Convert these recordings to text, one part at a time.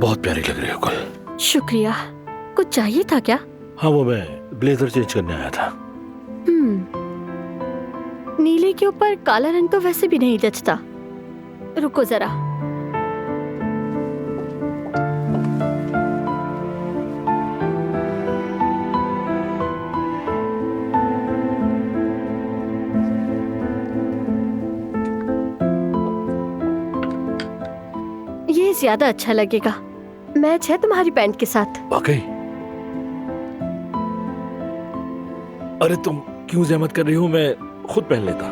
बहुत प्यारी लग रही हो कल। शुक्रिया। कुछ चाहिए था क्या? हाँ, वो मैं ब्लेजर चेंज करने आया था। नीले के ऊपर काला रंग तो वैसे भी नहीं जचता। रुको जरा। ये ज्यादा अच्छा लगेगा। मैच है तुम्हारी पैंट के साथ। वाकई? अरे तुम क्यों जहमत कर रही हो, मैं खुद पहन लेता।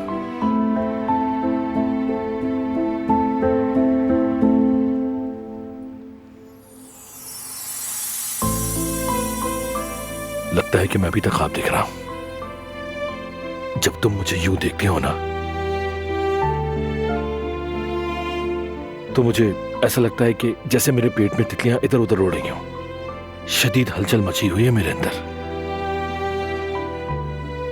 लगता है कि मैं अभी तक ख्वाब देख रहा हूं। जब तुम मुझे यूं देखते हो ना, तो मुझे ऐसा लगता है कि जैसे मेरे पेट में तितलियां इधर उधर उड़ रही हों। शदीद हलचल मची हुई है मेरे अंदर।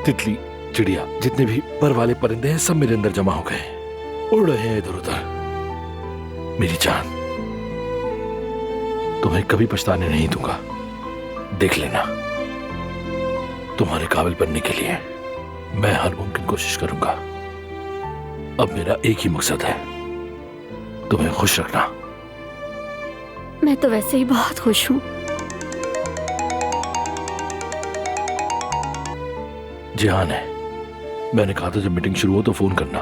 तितली, चिड़िया, जितने भी पर वाले परिंदे हैं सब मेरे अंदर जमा हो गए, उड़ रहे हैं इधर उधर। मेरी जान, तुम्हें कभी पछताने नहीं दूंगा। देख लेना, तुम्हारे काबिल बनने के लिए मैं हर मुमकिन कोशिश करूंगा। अब मेरा एक ही मकसद है, तुम्हें खुश रखना। मैं तो वैसे ही बहुत खुश हूँ। जिहान है, मैंने कहा था जब मीटिंग शुरू हो तो फोन करना।